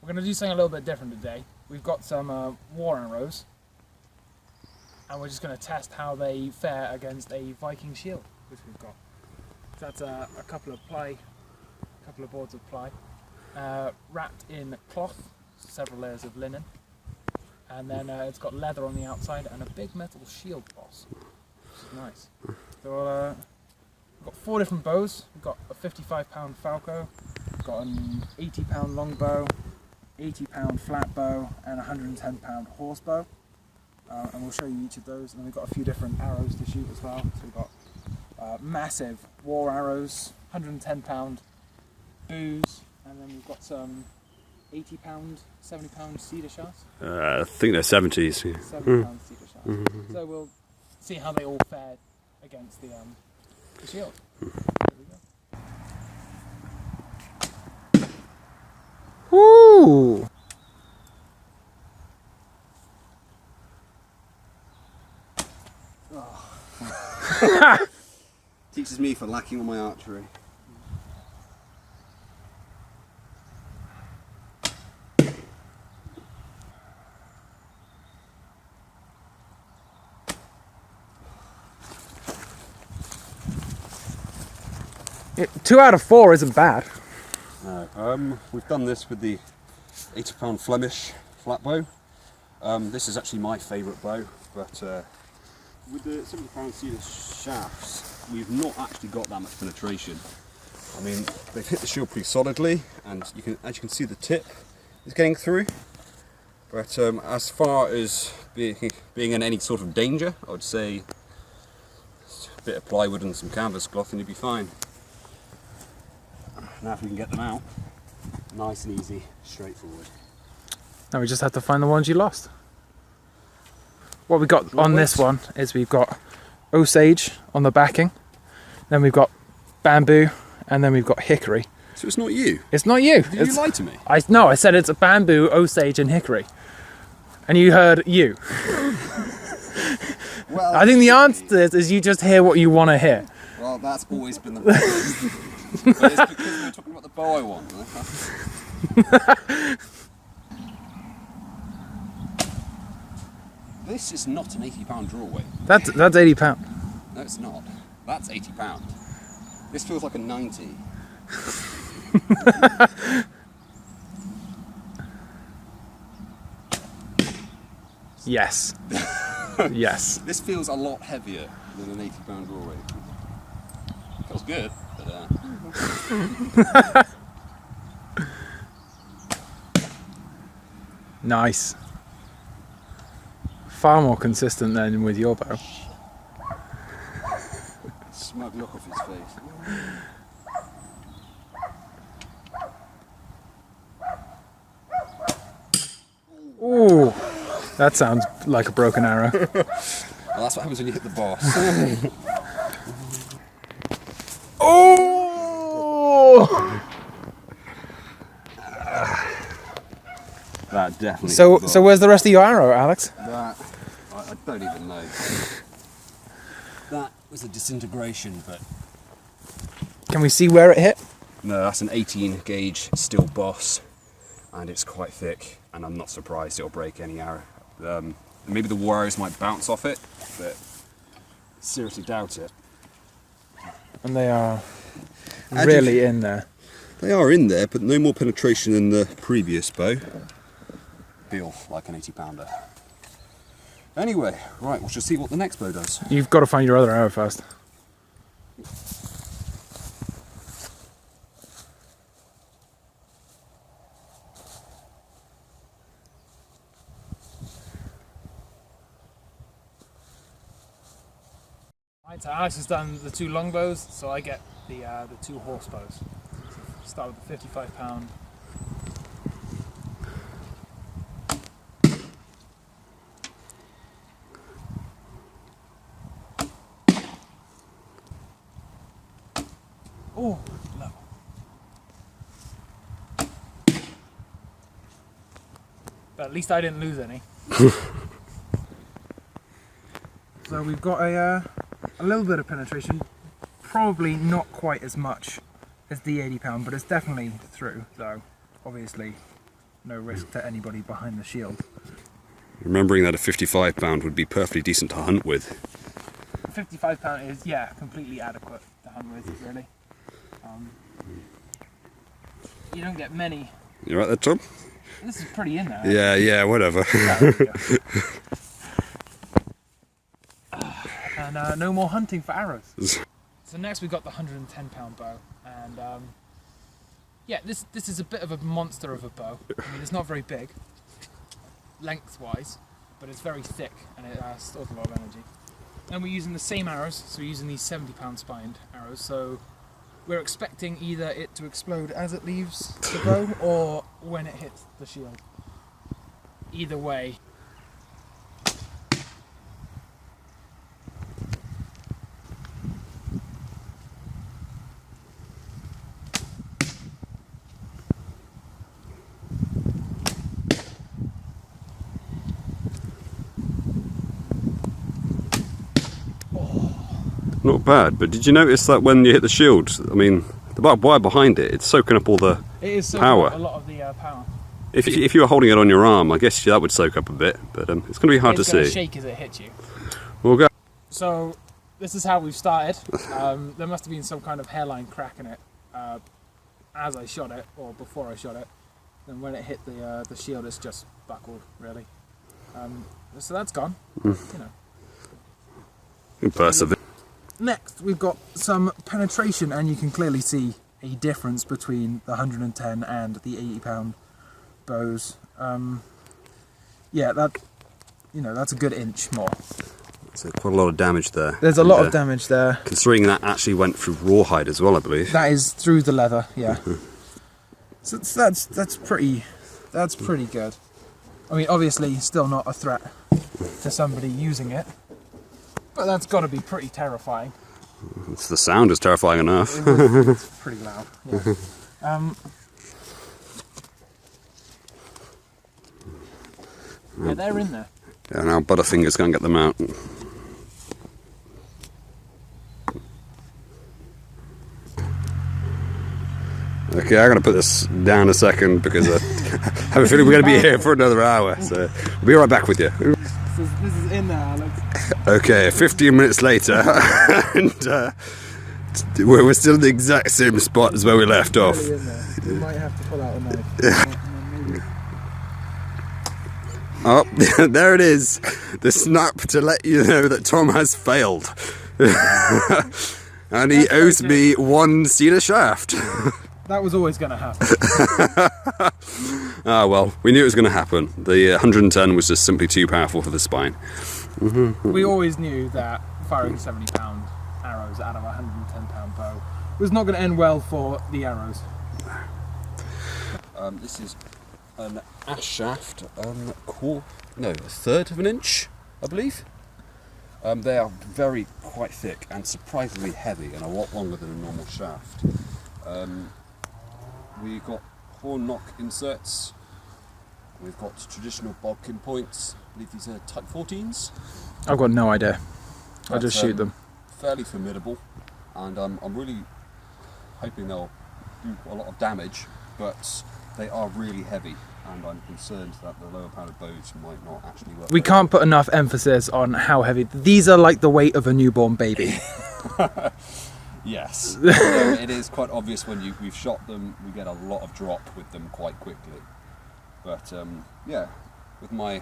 We're going to do something a little bit different today. We've got some war arrows, and we're just going to test how they fare against a Viking shield, which we've got. So that's a couple of boards of ply, wrapped in cloth, several layers of linen, and then it's got leather on the outside and a big metal shield boss, which is nice. So we've got 4 different bows. We've got a 55-pound Falco, we've got an 80-pound Longbow, 80-pound Flatbow, and a 110-pound Horsebow. And we'll show you each of those. And then we've got a few different arrows to shoot as well. So we've got massive war arrows, 110-pound bows, and then we've got some 80-pound, 70-pound cedar shafts. I think they're 70s. 70-pound cedar shafts. So we'll see how they all fared against the shield. There we go. Woo! Teaches me for lacking on my archery. Two out of 4 isn't bad. No, we've done this with the 80-pound Flemish Flatbow. This is actually my favourite bow, but with the 70-pound cedar shafts, we've not actually got that much penetration. I mean, they've hit the shield pretty solidly, and as you can see, the tip is getting through. But as far as being in any sort of danger, I would say a bit of plywood and some canvas cloth and you'd be fine. Now if we can get them out, nice and easy, straightforward. Now we just have to find the ones you lost. What we got on this one is we've got Osage on the backing, then we've got bamboo, and then we've got hickory. So it's not you? It's not you. Did you lie to me? No, I said it's a bamboo, Osage, and hickory. And you heard you. Well, I think the answer to this is you just hear what you want to hear. Well, that's always been the problem. But it's because we're talking about the bow I want. This is not an 80-pound draw weight. That's 80 pounds. No, it's not. That's 80 pound. This feels like a 90. Yes. Yes. This feels a lot heavier than an 80-pound draw weight. Feels good, but Nice. Far more consistent than with your bow. smug look off his face. Ooh, that sounds like a broken arrow. Well, that's what happens when you hit the boss. Oh! That definitely. So where's the rest of your arrow, Alex? That I don't even know. That was a disintegration, but Can we see where it hit? no, that's an 18 gauge steel boss, and it's quite thick. And I'm not surprised it'll break any arrow. Maybe the war arrows might bounce off it, but seriously doubt it. And they are really in there. They are in there, but no more penetration than the previous bow. Feel like an 80-pounder. Anyway, right, we shall see what the next bow does. You've got to find your other arrow first. Right, so Alex has done the 2 longbows, so I get the 2 horsebows. So start with the 55-pound. Oh, no. But at least I didn't lose any. So we've got a little bit of penetration, probably not quite as much as the 80-pound, but it's definitely through. So obviously no risk to anybody behind the shield. Remembering that a 55 pound would be perfectly decent to hunt with. 55 pound is, yeah, completely adequate to hunt with, really. You don't get many. You right there, Tom? This is pretty in there. Yeah, whatever. And no more hunting for arrows. So next we've got the 110 pound bow, and yeah, this is a bit of a monster of a bow. I mean, it's not very big, lengthwise, but it's very thick and it stores a lot of energy. And we're using the same arrows, so we're using these 70 pound spined arrows, so we're expecting either it to explode as it leaves the bow or when it hits the shield. Either way. Not bad, but did you notice that when you hit the shield, I mean, the barbed wire behind it, it's soaking up all the power. A lot of the power. If you were holding it on your arm, I guess that would soak up a bit, but it's going to be hard to see. It's going to shake as it hits you. We'll go. So, this is how we've started. There must have been some kind of hairline crack in it as I shot it, or before I shot it. Then when it hit the shield, it's just buckled, really. So that's gone, you know. Impressive. Next, we've got some penetration, and you can clearly see a difference between the 110 and the 80 pound bows. Yeah, that's a good inch more. So quite a lot of damage there. There's a lot of damage there. Considering that actually went through rawhide as well, I believe. That is through the leather, yeah. So that's pretty good. I mean, obviously, still not a threat to somebody using it. But that's got to be pretty terrifying. The sound is terrifying enough. It's pretty loud. Yeah. Yeah, they're in there. Yeah, now Butterfinger's going to get them out. Okay, I'm going to put this down a second because I have a feeling we're going to be here for another hour. So we'll be right back with you. This is in there, Alex. Okay, 15 minutes later, and we're still in the exact same spot as where we left off. Really in there. You might have to pull out a knife. Oh, there it is. The snap to let you know that Tom has failed. And he owes me one cedar shaft. That was always going to happen. Ah, well, we knew it was going to happen. The 110 was just simply too powerful for the spine. We always knew that firing 70 pound arrows out of a 110 pound bow was not going to end well for the arrows. This is an ash shaft, a third of an inch, I believe. They are quite thick and surprisingly heavy and a lot longer than a normal shaft. We've got horn knock inserts, we've got traditional bodkin points. I believe these are type 14s. I've got no idea. I'll just shoot them. Fairly formidable, and I'm really hoping they'll do a lot of damage, but they are really heavy, and I'm concerned that the lower powered bows might not actually work. We can't put enough emphasis on how heavy. These are like the weight of a newborn baby. Yes. It is quite obvious when we've shot them, we get a lot of drop with them quite quickly. But yeah, with my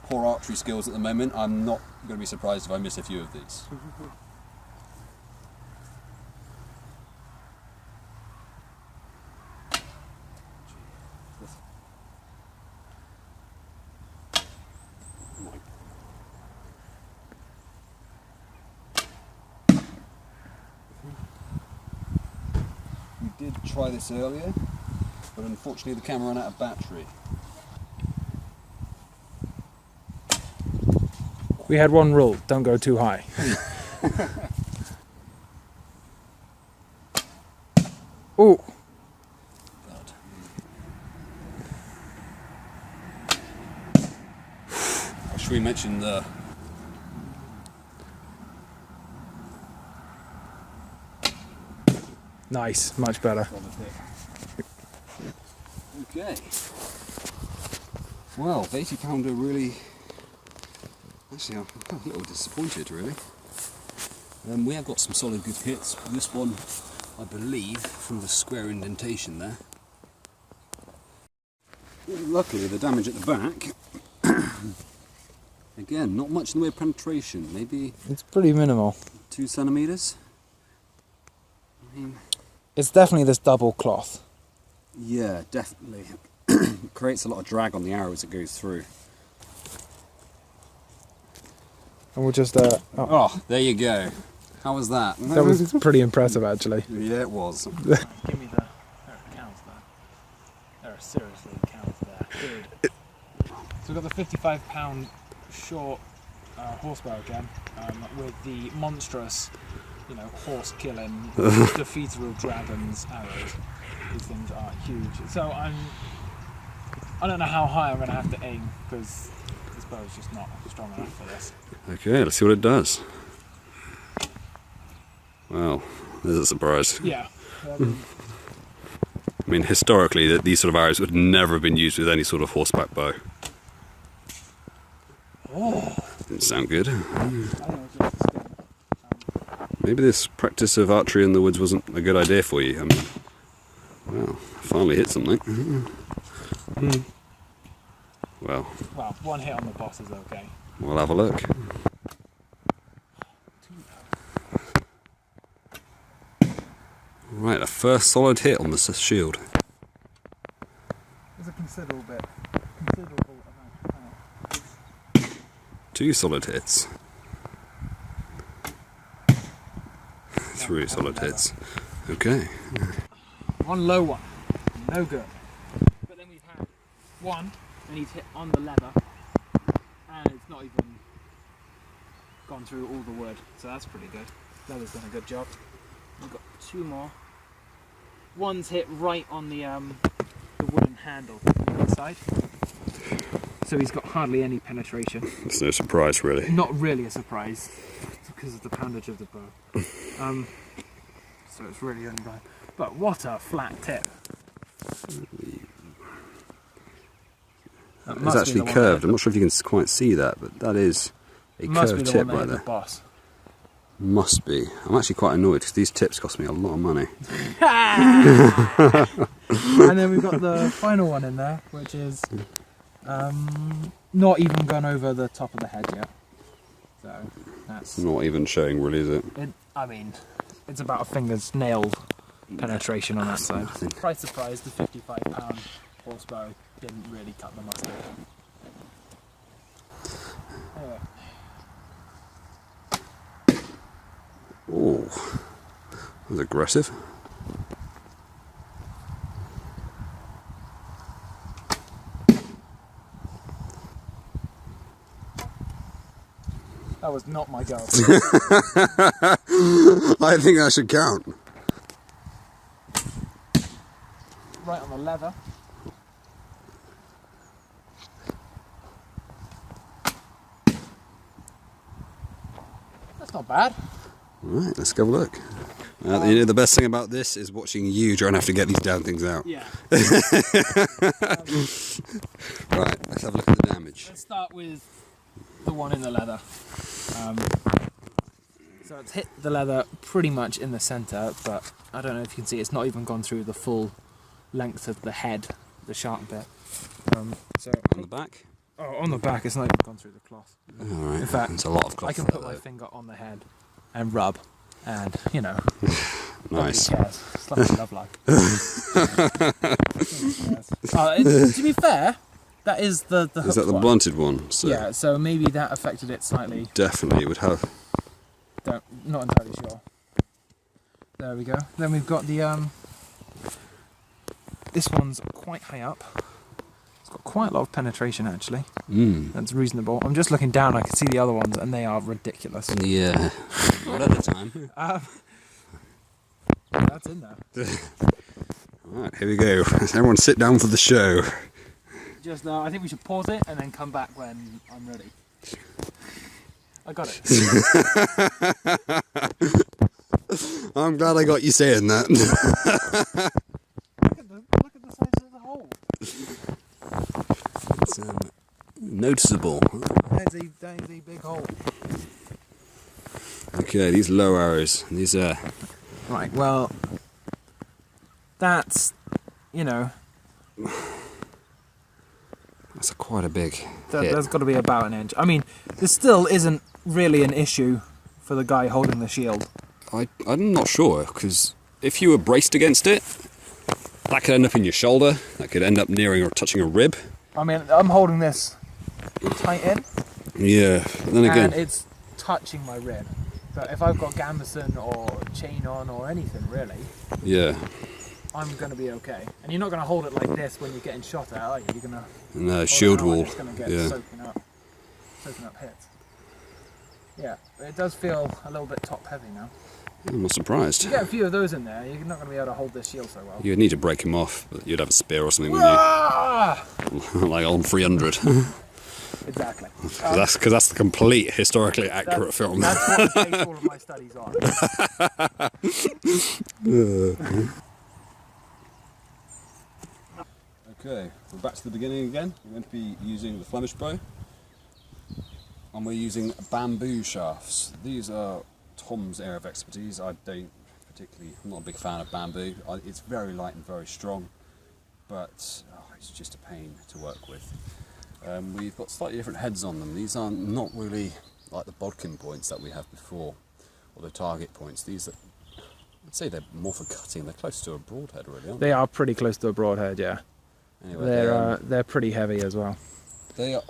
poor archery skills at the moment, I'm not going to be surprised if I miss a few of these. We did try this earlier, but unfortunately the camera ran out of battery. We had one rule: don't go too high. Oh. Should we mention the... Nice, much better. Okay. Well, the 80 pounder really... Actually, I'm a little disappointed, really. We have got some solid good hits. This one, I believe, from the square indentation there. Luckily, the damage at the back, again, not much in the way of penetration. Maybe It's pretty minimal. 2 centimeters. I mean, It's definitely this double cloth. yeah, definitely. It creates a lot of drag on the arrow as it goes through. And we'll just, Oh, there you go. How was that? that was pretty impressive actually. Yeah, it was. Give me the, there are counts there. There are seriously counts there. Dude. So we've got the 55 pound short horsebow again, with the monstrous, you know, horse killing, defeatable dragons arrows. These things are huge. So I don't know how high I'm going to have to aim because this bow is just not strong enough for this. Okay, let's see what it does. Wow, there's a surprise. Yeah. I mean, historically, these sort of arrows would never have been used with any sort of horseback bow. Oh. Didn't sound good. I think it's just the skin. Maybe this practice of archery in the woods wasn't a good idea for you. I mean, well, I finally hit something. Well, One hit on the boss is okay. we'll have a look. Right, a first solid hit on the shield. There's a considerable amount of power. 2 solid hits. 3 solid hits. Okay. One low one, no good. But then we've had one, and he's hit on the leather, and it's not even gone through all the wood, so that's pretty good. Leather's done a good job. We've got 2 more. One's hit right on the wooden handle on the inside, so he's got hardly any penetration. It's no surprise, really. Not really a surprise because of the poundage of the bow. So it's really only right. But what a flat tip! It's actually curved. I'm not sure if you can quite see that, but that is a curved tip right there. Boss. Must be. I'm actually quite annoyed because these tips cost me a lot of money. And then we've got the final one in there, which is not even gone over the top of the head yet. So that's Not even showing, really, is it? I mean, it's about a finger's nail penetration on that side. Surprise, surprise, the 55 pound horsebow didn't really cut the mustard. Anyway. Oh, that was aggressive. That was not my goal. I think that should count. Right on the leather. That's not bad. Right, let's go have a look. You know, the best thing about this is watching you try and have to get these damn things out. Yeah. Right, let's have a look at the damage. Let's start with the one in the leather. So it's hit the leather pretty much in the centre, but I don't know if you can see, it's not even gone through the full length of the head, the sharp bit. So On the back? Oh, on the back, it's not even gone through the cloth. Alright, In fact, it's a lot of cloth. I can put my finger on the head and rub, and you know, Nice. nobody cares. It's like a love life. To be fair, that is the Is hooked that the one. blunted one? So Yeah, so maybe that affected it slightly. definitely would have. Not entirely sure. There we go. Then we've got the this one's quite high up. It's got quite a lot of penetration actually. That's reasonable. I'm just looking down, I can see the other ones and they are ridiculous. Yeah. Not at the time. That's in there. Alright, here we go. Everyone sit down for the show. Just I think we should pause it and then come back when I'm ready. I got it. I'm glad I got you saying that. Look at the size of the hole. Let's noticeable. That is a big hole. Okay, these low arrows. These are... Right, well, that's, you know... That's quite a big hit. There's got to be about an inch. I mean, this still isn't really an issue for the guy holding the shield. I'm not sure, because if you were braced against it, that could end up in your shoulder, that could end up nearing or touching a rib. I mean, I'm holding this tight in. Yeah, but then again... And it's touching my rib. So if I've got gambeson or chain on or anything, really, yeah, I'm going to be okay. And you're not going to hold it like this when you're getting shot at, are you? You're going to... No, shield wall. It's going to get Yeah. soaking up hits. Yeah, it does feel a little bit top heavy now. I'm not surprised. You get a few of those in there, you're not going to be able to hold this shield so well. You'd need to break him off, but you'd have a spear or something, wouldn't you? Like on 300. Exactly. Because that's the complete historically accurate film. That's what I base all of my studies on. Okay, we're back to the beginning again. We're going to be using the Flemish bow, and we're using bamboo shafts. These are Tom's area of expertise. I'm not a big fan of bamboo. It's very light and very strong, but it's just a pain to work with. We've got slightly different heads on them. These are not really like the bodkin points that we have before, or the target points. These are, I'd say they're more for cutting. They're close to a broadhead, really, aren't they? They are pretty close to a broadhead, yeah. Anyway, they're pretty heavy as well. they're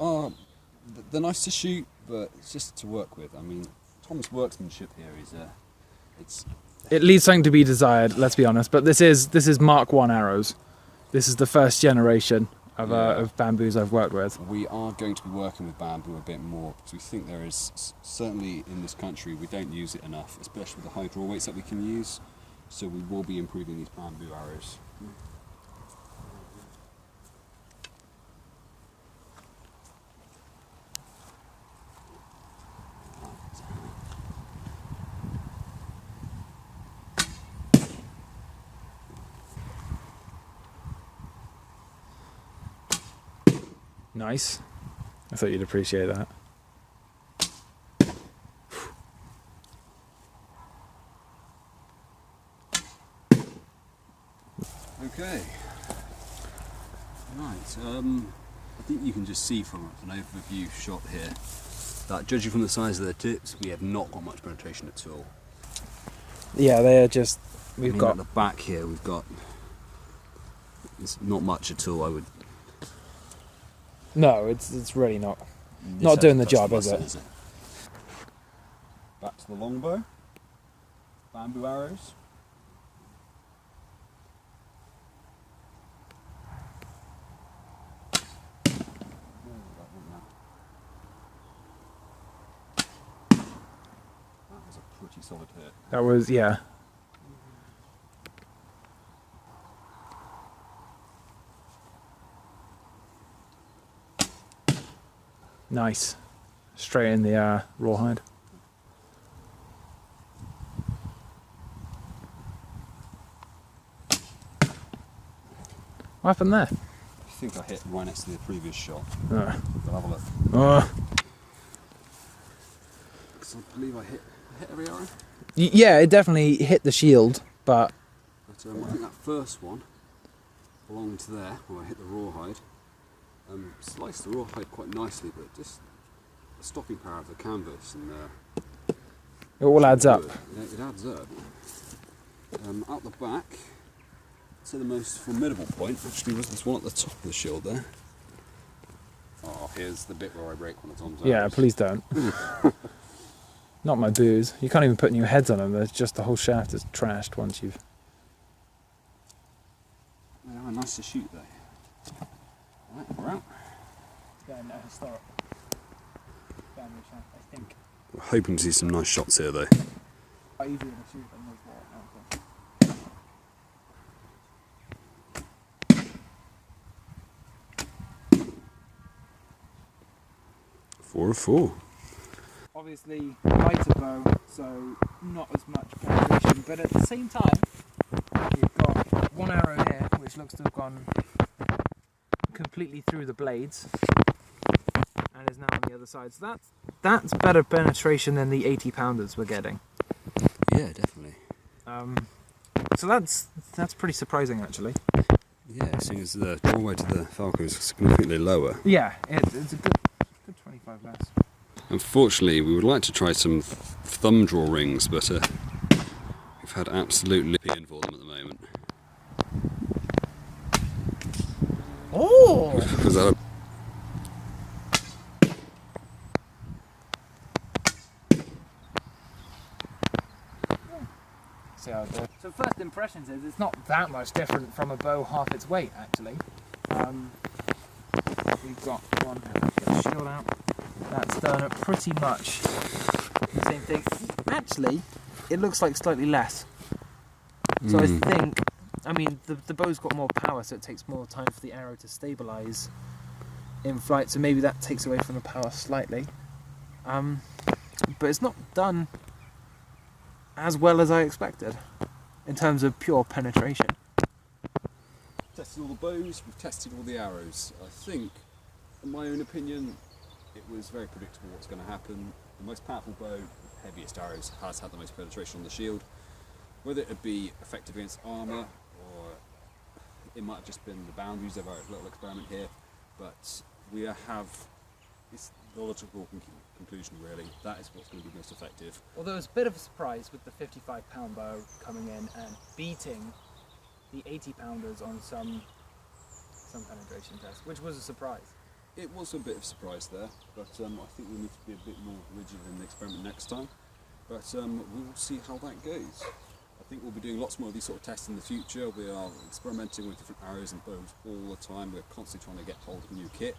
nice to shoot, but it's just to work with. I mean, Tom's workmanship here is It leaves something to be desired, let's be honest. But this is Mark 1 arrows. This is the first generation of bamboos I've worked with. We are going to be working with bamboo a bit more because we think there is, certainly in this country, we don't use it enough, especially with the high draw weights that we can use. So we will be improving these bamboo arrows. Nice. I thought you'd appreciate that. Okay. Right. I think you can just see from an overview shot here that, judging from the size of the tips, we have not got much penetration at all. Yeah, they're just... We've got at the back here. We've got. It's not much at all. I would. No, it's really not doing the job, is it? Back to the longbow. Bamboo arrows. That was a pretty solid hit. That was, yeah. Nice. Straight in the rawhide. What happened there? I think I hit right next to the previous shot. Uh, We'll have a look. uh, Because I believe I hit every arrow. yeah, it definitely hit the shield, but... But I think that first one belonged to there, where I hit the rawhide. Sliced the rawhide quite nicely, but just the stopping power of the canvas and It all adds up. It adds up. Out the back, so the most formidable point actually was this one at the top of the shield there. Oh, here's the bit where I break one of Tom's arrows. Yeah, please don't. Not my booze. You can't even put new heads on them. There's just the whole shaft is trashed once you've... They are nice to shoot though. Right, we're out. Yeah, no, historic. Bamboo shaft, I think. We're hoping to see some nice shots here, though. Quite easier to shoot than those water. 4 of 4. Obviously, lighter bow, so not as much penetration, but at the same time, we've got one arrow here, which looks to have gone completely through the blades, now on the other side. So that's better penetration than the 80 pounders we're getting. Yeah, definitely. So that's pretty surprising actually. Yeah, seeing as the draw weight of the Falco is significantly lower. Yeah, it's a good 25 less. Unfortunately, we would like to try some thumb draw rings, but we've had absolute lipping for them at the moment. Oh! Was that See how it goes. So first impressions is it's not that much different from a bow half its weight actually. We've got one, get the shield out. That's done at pretty much the same thing. Actually, it looks like slightly less. So I think, I mean, the bow's got more power, so it takes more time for the arrow to stabilise in flight, so maybe that takes away from the power slightly. But it's not done as well as I expected in terms of pure penetration. Tested all the bows, we've tested all the arrows. I think, in my own opinion, it was very predictable what's going to happen. The most powerful bow, heaviest arrows, has had the most penetration on the shield. Whether it would be effective against armour, or it might have just been the boundaries of our little experiment here, but we have, it's the logical conclusion really, that is what's going to be most effective. Although it's a bit of a surprise with the 55-pound bow coming in and beating the 80-pounders on some penetration test, which was a surprise. It was a bit of a surprise there, but I think we need to be a bit more rigid in the experiment next time. But we will see how that goes. I think we'll be doing lots more of these sort of tests in the future. We are experimenting with different arrows and bows all the time. We're constantly trying to get hold of new kit,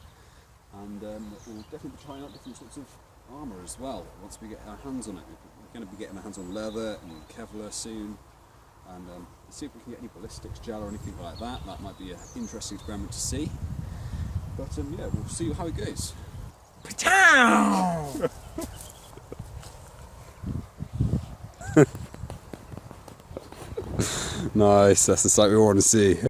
and we'll definitely be trying out different sorts of armour as well once we get our hands on it. We're going to be getting our hands on leather and Kevlar soon, and see if we can get any ballistics gel or anything like that. That might be an interesting experiment to see. But yeah, we'll see how it goes. nice? That's the sight we want to see.